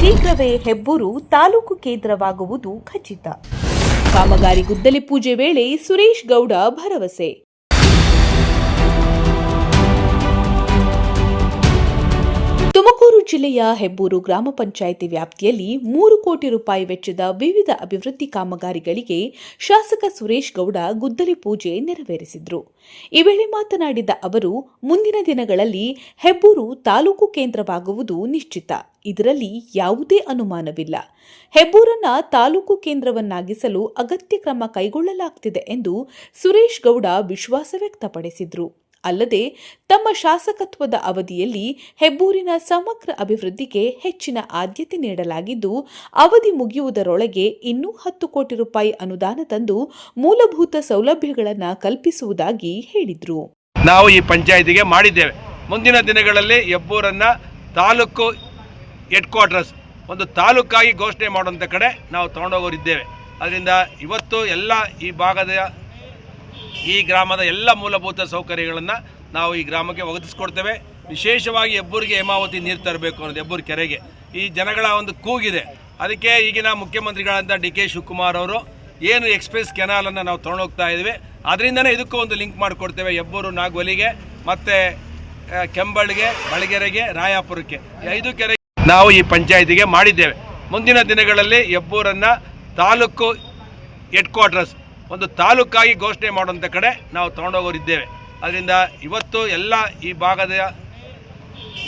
ಶೀಘ್ರವೇ ಹೆಬ್ಬೂರು ತಾಲೂಕು ಕೇಂದ್ರವಾಗುವುದು ಖಚಿತ. ಕಾಮಗಾರಿ ಗುದ್ದಲಿ ಪೂಜೆ ವೇಳೆ ಸುರೇಶ್ ಗೌಡ ಭರವಸೆ. ತುಮಕೂರು ಜಿಲ್ಲೆಯ ಹೆಬ್ಬೂರು ಗ್ರಾಮ ಪಂಚಾಯಿತಿ ವ್ಯಾಪ್ತಿಯಲ್ಲಿ 3 ಕೋಟಿ ರೂಪಾಯಿ ವೆಚ್ಚದ ವಿವಿಧ ಅಭಿವೃದ್ಧಿ ಕಾಮಗಾರಿಗಳಿಗೆ ಶಾಸಕ ಸುರೇಶ್ ಗೌಡ ಗುದ್ದಲಿ ಪೂಜೆ ನೆರವೇರಿಸಿದರು. ಈ ವೇಳೆ ಮಾತನಾಡಿದ ಅವರು, ಮುಂದಿನ ದಿನಗಳಲ್ಲಿ ಹೆಬ್ಬೂರು ತಾಲೂಕು ಕೇಂದ್ರವಾಗುವುದು ನಿಶ್ಚಿತ. ಇದರಲ್ಲಿ ಯಾವುದೇ ಅನುಮಾನವಿಲ್ಲ. ಹೆಬ್ಬೂರನ್ನ ತಾಲೂಕು ಕೇಂದ್ರವನ್ನಾಗಿಸಲು ಅಗತ್ಯ ಕ್ರಮ ಕೈಗೊಳ್ಳಲಾಗುತ್ತಿದೆ ಎಂದು ಸುರೇಶ್ ಗೌಡ ವಿಶ್ವಾಸ ವ್ಯಕ್ತಪಡಿಸಿದರು. ಅಲ್ಲದೆ ತಮ್ಮ ಶಾಸಕತ್ವದ ಅವಧಿಯಲ್ಲಿ ಹೆಬ್ಬೂರಿನ ಸಮಗ್ರ ಅಭಿವೃದ್ಧಿಗೆ ಹೆಚ್ಚಿನ ಆದ್ಯತೆ ನೀಡಲಾಗಿದ್ದು, ಅವಧಿ ಮುಗಿಯುವುದರೊಳಗೆ ಇನ್ನೂ 10 ಕೋಟಿ ರೂಪಾಯಿ ಅನುದಾನ ತಂದು ಮೂಲಭೂತ ಸೌಲಭ್ಯಗಳನ್ನು ಕಲ್ಪಿಸುವುದಾಗಿ ಹೇಳಿದರು. ನಾವು ಈ ಪಂಚಾಯಿತಿಗೆ ಮಾಡಿದ್ದೇವೆ. ಮುಂದಿನ ದಿನಗಳಲ್ಲಿ ಹೆಬ್ಬೂರನ್ನ ತಾಲೂಕು ಹೆಡ್ ಕ್ವಾರ್ಟರ್ಸ್ ಒಂದು ತಾಲೂಕಾಗಿ ಘೋಷಣೆ ಮಾಡುವಂಥ ಕಡೆ ನಾವು ತಗೊಂಡೋಗೋರಿದ್ದೇವೆ. ಅದರಿಂದ ಇವತ್ತು ಎಲ್ಲ ಈ ಭಾಗದ ಈ ಗ್ರಾಮದ ಎಲ್ಲ ಮೂಲಭೂತ ಸೌಕರ್ಯಗಳನ್ನು ನಾವು ಈ ಗ್ರಾಮಕ್ಕೆ ಒದಗಿಸ್ಕೊಡ್ತೇವೆ. ವಿಶೇಷವಾಗಿ ಹೆಬ್ಬೂರಿಗೆ ಹೇಮಾವತಿ ನೀರು ತರಬೇಕು ಅನ್ನೋದು ಹೆಬ್ಬೂರು ಕೆರೆಗೆ ಈ ಜನಗಳ ಒಂದು ಕೂಗಿದೆ. ಅದಕ್ಕೆ ಈಗಿನ ಮುಖ್ಯಮಂತ್ರಿಗಳಂತ ಡಿ.ಕೆ. ಶಿವಕುಮಾರ್ ಅವರು ಏನು ಎಕ್ಸ್ಪ್ರೆಸ್ ಕೆನಾಲನ್ನು ನಾವು ತೊಗೊಂಡೋಗ್ತಾ ಇದ್ದೀವಿ, ಅದರಿಂದನೇ ಇದಕ್ಕೂ ಒಂದು ಲಿಂಕ್ ಮಾಡಿಕೊಡ್ತೇವೆ. ಹೆಬ್ಬೂರು ನಾಗವಲಿಗೆ ಮತ್ತು ಕೆಂಬಳ್ಳಿಗೆ, ಬಳಗೆರೆಗೆ, ರಾಯಾಪುರಕ್ಕೆ 5 ಕೆರೆ ನಾವು ಈ ಪಂಚಾಯಿತಿಗೆ ಮಾಡಿದ್ದೇವೆ. ಮುಂದಿನ ದಿನಗಳಲ್ಲಿ ಹೆಬ್ಬೂರನ್ನು ತಾಲೂಕು ಹೆಡ್ ಕ್ವಾರ್ಟರ್ಸ್ ಒಂದು ತಾಲೂಕಾಗಿ ಘೋಷಣೆ ಮಾಡುವಂಥ ಕಡೆ ನಾವು ತಗೊಂಡೋಗೋರಿದ್ದೇವೆ. ಅದರಿಂದ ಇವತ್ತು ಎಲ್ಲ ಈ ಭಾಗದ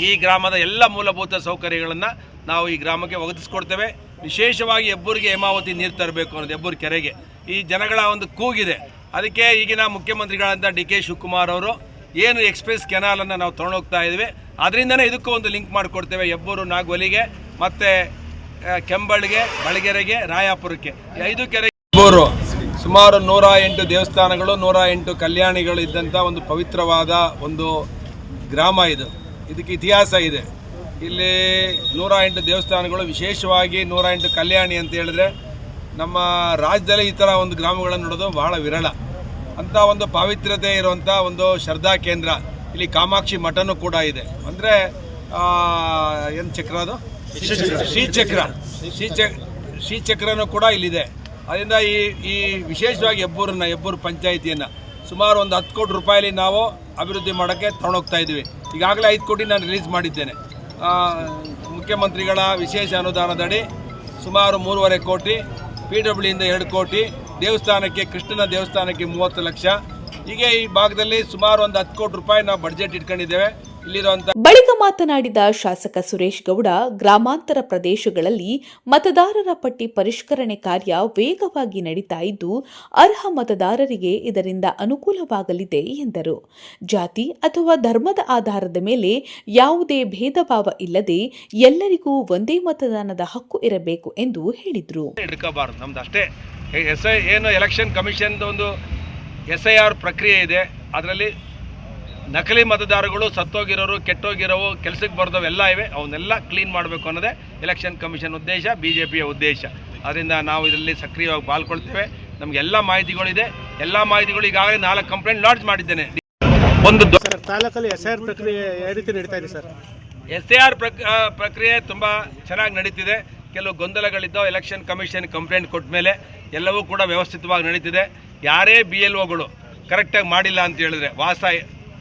ಈ ಗ್ರಾಮದ ಎಲ್ಲ ಮೂಲಭೂತ ಸೌಕರ್ಯಗಳನ್ನು ನಾವು ಈ ಗ್ರಾಮಕ್ಕೆ ಒದಗಿಸ್ಕೊಡ್ತೇವೆ. ವಿಶೇಷವಾಗಿ ಹೆಬ್ಬೂರಿಗೆ ಹೇಮಾವತಿ ನೀರು ತರಬೇಕು ಅನ್ನೋದು ಹೆಬ್ಬೂರು ಕೆರೆಗೆ ಈ ಜನಗಳ ಒಂದು ಕೂಗಿದೆ. ಅದಕ್ಕೆ ಈಗಿನ ಮುಖ್ಯಮಂತ್ರಿಗಳಂತ ಡಿ.ಕೆ. ಶಿವಕುಮಾರ್ ಅವರು ಏನು ಎಕ್ಸ್ಪ್ರೆಸ್ ಕೆನಾಲನ್ನು ನಾವು ತೊಗೊಂಡೋಗ್ತಾ ಇದ್ದೀವಿ, ಅದರಿಂದನೇ ಇದಕ್ಕೂ ಒಂದು ಲಿಂಕ್ ಮಾಡಿಕೊಡ್ತೇವೆ. ಹೆಬ್ಬೂರು ನಾಗವಲಿಗೆ ಮತ್ತು ಕೆಂಬಳ್ಳಿಗೆ, ಬಳಗೆರೆಗೆ, ರಾಯಾಪುರಕ್ಕೆ 5 ಕೆರೆ. ಹೆಬ್ಬೂರು ಸುಮಾರು 108 ದೇವಸ್ಥಾನಗಳು, 108 ಕಲ್ಯಾಣಿಗಳು ಇದ್ದಂಥ ಒಂದು ಪವಿತ್ರವಾದ ಒಂದು ಗ್ರಾಮ ಇದು. ಇದಕ್ಕೆ ಇತಿಹಾಸ ಇದೆ. ಇಲ್ಲಿ 108 ದೇವಸ್ಥಾನಗಳು, ವಿಶೇಷವಾಗಿ 108 ಕಲ್ಯಾಣಿ ಅಂತ ಹೇಳಿದ್ರೆ ನಮ್ಮ ರಾಜ್ಯದಲ್ಲಿ ಈ ಥರ ಒಂದು ಗ್ರಾಮಗಳನ್ನು ನೋಡೋದು ಬಹಳ ವಿರಳ. ಅಂಥ ಒಂದು ಪಾವಿತ್ರ್ಯತೆ ಇರುವಂಥ ಒಂದು ಶ್ರದ್ಧಾ ಕೇಂದ್ರ. ಇಲ್ಲಿ ಕಾಮಾಕ್ಷಿ ಮಠನೂ ಕೂಡ ಇದೆ. ಅಂದರೆ ಏನು ಚಕ್ರ ಅದು ಶ್ರೀಚಕ್ರನೂ ಕೂಡ ಇಲ್ಲಿದೆ. ಅದರಿಂದ ಈ ವಿಶೇಷವಾಗಿ ಹೆಬ್ಬೂರು ಪಂಚಾಯಿತಿಯನ್ನು ಸುಮಾರು ಒಂದು 10 ಕೋಟಿ ರೂಪಾಯಿಲಿ ನಾವು ಅಭಿವೃದ್ಧಿ ಮಾಡೋಕ್ಕೆ ತೊಗೊಂಡೋಗ್ತಾ ಇದ್ದೀವಿ. ಈಗಾಗಲೇ 5 ಕೋಟಿ ನಾನು ರಿಲೀಸ್ ಮಾಡಿದ್ದೇನೆ. ಮುಖ್ಯಮಂತ್ರಿಗಳ ವಿಶೇಷ ಅನುದಾನದಡಿ ಸುಮಾರು 3.5 ಕೋಟಿ, PWಯಿಂದ 2 ಕೋಟಿ, ದೇವಸ್ಥಾನಕ್ಕೆ ಕೃಷ್ಣನ ದೇವಸ್ಥಾನಕ್ಕೆ 30 ಲಕ್ಷ. ಹೀಗೆ ಈ ಭಾಗದಲ್ಲಿ ಸುಮಾರು ಒಂದು 10 ಕೋಟಿ ರೂಪಾಯಿ ನಾವು ಬಡ್ಜೆಟ್ ಇಟ್ಕೊಂಡಿದ್ದೇವೆ. ಬಳಿಕ ಮಾತನಾಡಿದ ಶಾಸಕ ಸುರೇಶ್ ಗೌಡ, ಗ್ರಾಮಾಂತರ ಪ್ರದೇಶಗಳಲ್ಲಿ ಮತದಾರರ ಪಟ್ಟಿ ಪರಿಷ್ಕರಣೆ ಕಾರ್ಯ ವೇಗವಾಗಿ ನಡೀತಾ ಇದ್ದು, ಅರ್ಹ ಮತದಾರರಿಗೆ ಇದರಿಂದ ಅನುಕೂಲವಾಗಲಿದೆ ಎಂದರು. ಜಾತಿ ಅಥವಾ ಧರ್ಮದ ಆಧಾರದ ಮೇಲೆ ಯಾವುದೇ ಭೇದ ಭಾವ ಇಲ್ಲದೆ ಎಲ್ಲರಿಗೂ ಒಂದೇ ಮತದಾನದ ಹಕ್ಕು ಇರಬೇಕು ಎಂದು ಹೇಳಿದರು. ಏನು ಎಲೆಕ್ಷನ್ ಕಮಿಷನ್ ಒಂದು SIR ಪ್ರಕ್ರಿಯೆ ಇದೆ. ಅದರಲ್ಲಿ ನಕಲಿ ಮತದಾರಗಳು, ಸತ್ತೋಗಿರೋರು, ಕೆಟ್ಟೋಗಿರೋವು, ಕೆಲಸಕ್ಕೆ ಬರೆದವೆಲ್ಲ ಇವೆ. ಅವನ್ನೆಲ್ಲ ಕ್ಲೀನ್ ಮಾಡಬೇಕು ಅನ್ನೋದೇ ಎಲೆಕ್ಷನ್ ಕಮಿಷನ್ ಉದ್ದೇಶ, BJPಯ ಉದ್ದೇಶ. ಅದರಿಂದ ನಾವು ಇದರಲ್ಲಿ ಸಕ್ರಿಯವಾಗಿ ಪಾಲ್ಗೊಳ್ತೇವೆ. ನಮಗೆಲ್ಲ ಮಾಹಿತಿಗಳಿದೆ. ಎಲ್ಲ ಮಾಹಿತಿಗಳು ಈಗಾಗಲೇ 4 ಕಂಪ್ಲೇಂಟ್ ಲಾಡ್ಜ್ ಮಾಡಿದ್ದೇನೆ. ಒಂದು ತಾಲೂಕಲ್ಲಿ SIR ಪ್ರಕ್ರಿಯೆ ಯಾವ ರೀತಿ ನಡೀತಾ ಇದೆ ಸರ್? SIR ಪ್ರಕ್ರಿಯೆ ತುಂಬ ಚೆನ್ನಾಗಿ ನಡೀತಿದೆ. ಕೆಲವು ಗೊಂದಲಗಳಿದ್ದವು. ಎಲೆಕ್ಷನ್ ಕಮಿಷನ್ ಕಂಪ್ಲೇಂಟ್ ಕೊಟ್ಟ ಮೇಲೆ ಎಲ್ಲವೂ ಕೂಡ ವ್ಯವಸ್ಥಿತವಾಗಿ ನಡೀತಿದೆ. ಯಾರೇ BLOಗಳು ಕರೆಕ್ಟಾಗಿ ಮಾಡಿಲ್ಲ ಅಂತ ಹೇಳಿದ್ರೆ, ವಾಸ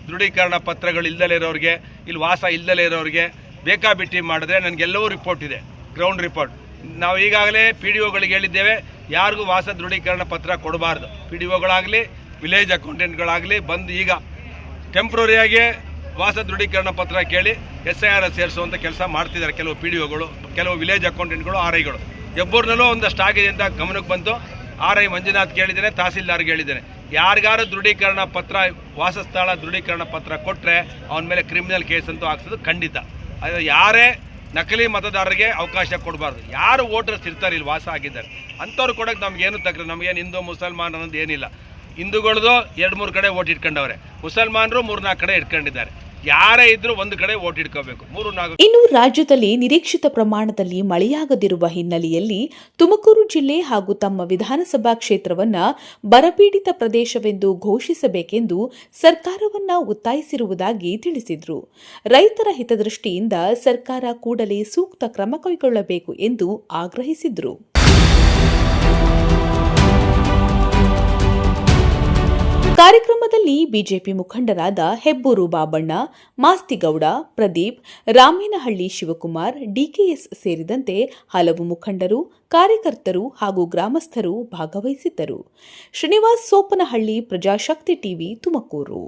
ದೃಢೀಕರಣ ಪತ್ರಗಳು ಇಲ್ಲದಲೇ ಇರೋರಿಗೆ, ಇಲ್ಲಿ ವಾಸ ಇಲ್ಲದಲೇ ಇರೋರಿಗೆ ಬೇಕಾಬಿಟ್ಟಿ ಮಾಡಿದ್ರೆ ನನಗೆಲ್ಲವೂ ರಿಪೋರ್ಟ್ ಇದೆ, ಗ್ರೌಂಡ್ ರಿಪೋರ್ಟ್. ನಾವು ಈಗಾಗಲೇ PDOಗಳಿಗೆ ಹೇಳಿದ್ದೇವೆ, ಯಾರಿಗೂ ವಾಸ ದೃಢೀಕರಣ ಪತ್ರ ಕೊಡಬಾರ್ದು. PDOಗಳಾಗಲಿ, ವಿಲೇಜ್ ಅಕೌಂಟೆಂಟ್ಗಳಾಗಲಿ ಬಂದು ಈಗ ಟೆಂಪ್ರರಿಯಾಗಿ ವಾಸ ದೃಢೀಕರಣ ಪತ್ರ ಕೇಳಿ SIR ಸೇರಿಸುವಂಥ ಕೆಲಸ ಮಾಡ್ತಿದ್ದಾರೆ ಕೆಲವು PDOಗಳು, ಕೆಲವು ವಿಲೇಜ್ ಅಕೌಂಟೆಂಟ್ಗಳು, RIಗಳು. ಹೆಬ್ಬೂರಿನಲ್ಲೂ ಒಂದಷ್ಟು ಆಗಿದೆ ಅಂತ ಗಮನಕ್ಕೆ ಬಂತು. RI ಮಂಜುನಾಥ್ ಕೇಳಿದ್ದೇನೆ, ತಹಸೀಲ್ದಾರ್ಗೆ ಹೇಳಿದ್ದೇನೆ. ಯಾರಿಗಾರು ದೃಢೀಕರಣ ಪತ್ರ, ವಾಸಸ್ಥಳ ದೃಢೀಕರಣ ಪತ್ರ ಕೊಟ್ಟರೆ ಅವನ ಮೇಲೆ ಕ್ರಿಮಿನಲ್ ಕೇಸ್ ಅಂತೂ ಹಾಕ್ಸೋದು ಖಂಡಿತ. ಅದು ಯಾರೇ ನಕಲಿ ಮತದಾರರಿಗೆ ಅವಕಾಶ ಕೊಡಬಾರ್ದು. ಯಾರು ವೋಟರ್ಸ್ ಇರ್ತಾರೆ ಇಲ್ಲಿ ವಾಸ ಆಗಿದ್ದಾರೆ ಅಂಥವ್ರು ಕೊಡೋಕ್ಕೆ ನಮಗೇನು ತಕ್ರಾರು, ನಮಗೇನು ಹಿಂದೂ ಮುಸಲ್ಮಾನ್ ಅನ್ನೋದು ಏನಿಲ್ಲ. ಹಿಂದೂಗಳದು 2-3 ಕಡೆ ವೋಟ್ ಇಟ್ಕೊಂಡವ್ರೆ, ಮುಸಲ್ಮಾನರು 3-4 ಕಡೆ ಇಟ್ಕೊಂಡಿದ್ದಾರೆ. ಯಾರೇ ಇದ್ರೂ ಒಂದು ಕಡೆ ಓಟ್ ಇಟ್ಕೋಬೇಕು. 3-4 ಇನ್ನು ರಾಜ್ಯದಲ್ಲಿ ನಿರೀಕ್ಷಿತ ಪ್ರಮಾಣದಲ್ಲಿ ಮಳೆಯಾಗದಿರುವ ಹಿನ್ನೆಲೆಯಲ್ಲಿ ತುಮಕೂರು ಜಿಲ್ಲೆ ಹಾಗೂ ತಮ್ಮ ವಿಧಾನಸಭಾ ಕ್ಷೇತ್ರವನ್ನ ಬರಪೀಡಿತ ಪ್ರದೇಶವೆಂದು ಘೋಷಿಸಬೇಕೆಂದು ಸರ್ಕಾರವನ್ನ ಒತ್ತಾಯಿಸಿರುವುದಾಗಿ ತಿಳಿಸಿದರು. ರೈತರ ಹಿತದೃಷ್ಟಿಯಿಂದ ಸರ್ಕಾರ ಕೂಡಲೇ ಸೂಕ್ತ ಕ್ರಮ ಕೈಗೊಳ್ಳಬೇಕು ಎಂದು ಆಗ್ರಹಿಸಿದರು. ಕಾರ್ಯಕ್ರಮದಲ್ಲಿ ಬಿಜೆಪಿ ಮುಖಂಡರಾದ ಹೆಬ್ಬೂರು ಬಾಬಣ್ಣ, ಮಾಸ್ತಿಗೌಡ, ಪ್ರದೀಪ್, ರಾಮೇನಹಳ್ಳಿ ಶಿವಕುಮಾರ್, ಡಿಕೆಎಸ್ ಸೇರಿದಂತೆ ಹಲವು ಮುಖಂಡರು, ಕಾರ್ಯಕರ್ತರು ಹಾಗೂ ಗ್ರಾಮಸ್ಥರು ಭಾಗವಹಿಸಿದ್ದರು. ಶ್ರೀನಿವಾಸ್ ಸೋಪನಹಳ್ಳಿ, ಪ್ರಜಾಶಕ್ತಿ ಟಿವಿ, ತುಮಕೂರು.